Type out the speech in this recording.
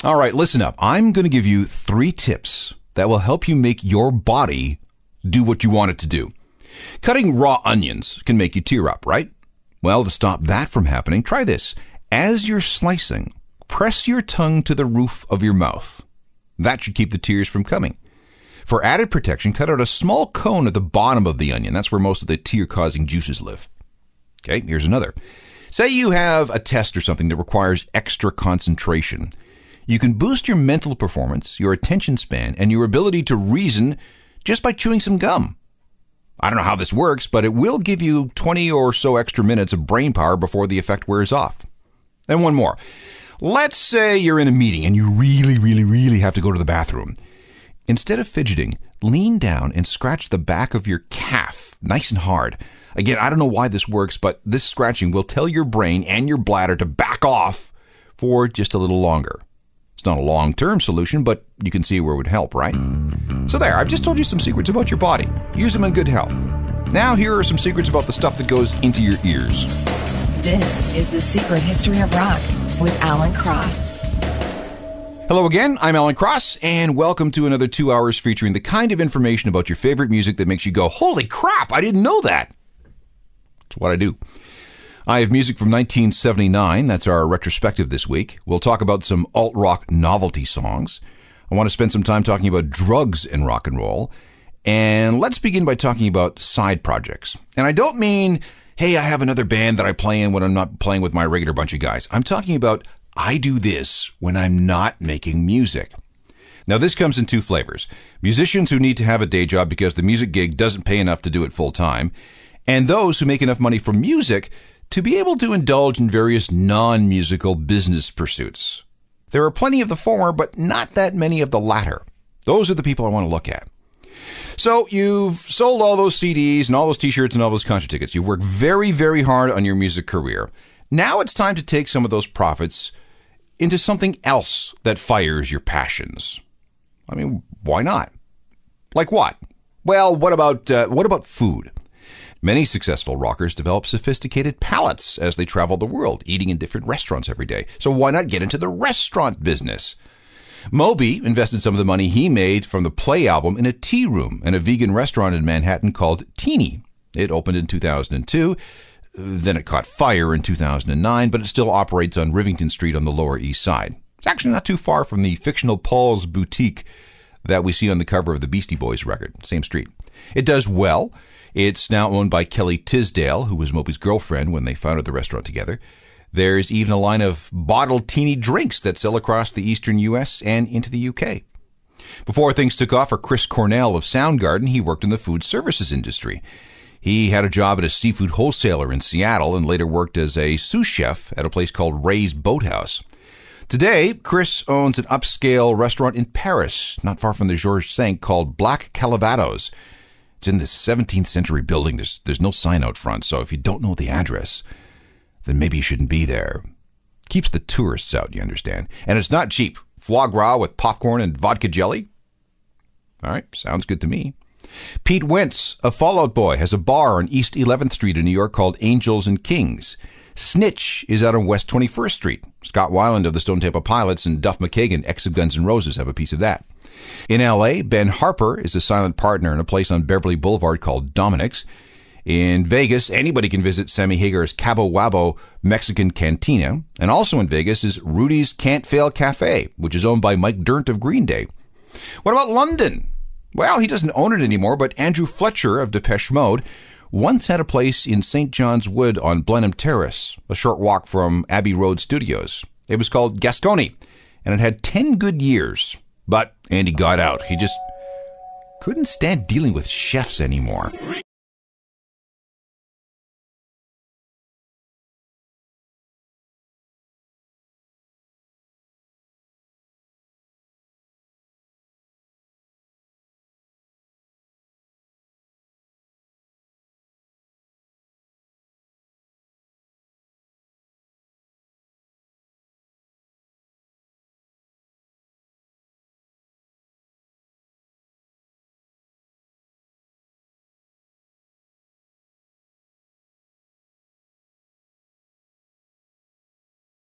All right, listen up. I'm going to give you 3 tips that will help you make your body do what you want it to do. Cutting raw onions can make you tear up, right? Well, to stop that from happening, try this. As you're slicing, press your tongue to the roof of your mouth. That should keep the tears from coming. For added protection, cut out a small cone at the bottom of the onion. That's where most of the tear-causing juices live. Okay, here's another. Say you have a test or something that requires extra concentration. You can boost your mental performance, your attention span, and your ability to reason just by chewing some gum. I don't know how this works, but it will give you 20 or so extra minutes of brain power before the effect wears off. And one more. Let's say you're in a meeting and you really have to go to the bathroom. Instead of fidgeting, lean down and scratch the back of your calf nice and hard. Again, I don't know why this works, but this scratching will tell your brain and your bladder to back off for just a little longer. It's not a long-term solution, but you can see where it would help, right? So there, I've just told you some secrets about your body. Use them in good health. Now here are some secrets about the stuff that goes into your ears. This is The Secret History of Rock with Alan Cross. Hello again, I'm Alan Cross, and welcome to another 2 hours featuring the kind of information about your favorite music that makes you go, holy crap, I didn't know that. That's what I do. I have music from 1979. That's our retrospective this week. We'll talk about some alt-rock novelty songs. I want to spend some time talking about drugs and rock and roll. And let's begin by talking about side projects. And I don't mean, hey, I have another band that I play in when I'm not playing with my regular bunch of guys. I'm talking about I do this when I'm not making music. Now, this comes in 2 flavors. Musicians who need to have a day job because the music gig doesn't pay enough to do it full time, and those who make enough money from music to be able to indulge in various non-musical business pursuits. There are plenty of the former, but not that many of the latter. Those are the people I want to look at. So you've sold all those CDs and all those t-shirts and all those concert tickets. You've worked very hard on your music career. Now it's time to take some of those profits into something else that fires your passions. I mean, why not? Like what? Well, what about food? Many successful rockers develop sophisticated palates as they travel the world, eating in different restaurants every day. So why not get into the restaurant business? Moby invested some of the money he made from the Play album in a tea room in a vegan restaurant in Manhattan called Teeny. It opened in 2002. Then it caught fire in 2009, but it still operates on Rivington Street on the Lower East Side. It's actually not too far from the fictional Paul's Boutique that we see on the cover of the Beastie Boys record. Same street. It does well. It's now owned by Kelly Tisdale, who was Moby's girlfriend when they founded the restaurant together. There's even a line of bottled Teeny drinks that sell across the eastern U.S. and into the U.K. Before things took off for Chris Cornell of Soundgarden, he worked in the food services industry. He had a job at a seafood wholesaler in Seattle and later worked as a sous chef at a place called Ray's Boathouse. Today, Chris owns an upscale restaurant in Paris, not far from the Georges V, called Black Calvados. It's in this 17th century building. There's no sign out front, so if you don't know the address, then maybe you shouldn't be there. Keeps the tourists out, you understand. And it's not cheap. Foie gras with popcorn and vodka jelly? All right, sounds good to me. Pete Wentz, a Fall Out Boy, has a bar on East 11th Street in New York called Angels and Kings. Snitch is out on West 21st Street. Scott Weiland of the Stone Temple Pilots and Duff McKagan, ex of Guns N' Roses, have a piece of that. In L.A., Ben Harper is a silent partner in a place on Beverly Boulevard called Dominic's. In Vegas, anybody can visit Sammy Hagar's Cabo Wabo Mexican Cantina. And also in Vegas is Rudy's Can't Fail Cafe, which is owned by Mike Dirnt of Green Day. What about London? Well, he doesn't own it anymore, but Andrew Fletcher of Depeche Mode once had a place in St. John's Wood on Blenheim Terrace, a short walk from Abbey Road Studios. It was called Gascony, and it had 10 good years. But Andy got out. He just couldn't stand dealing with chefs anymore.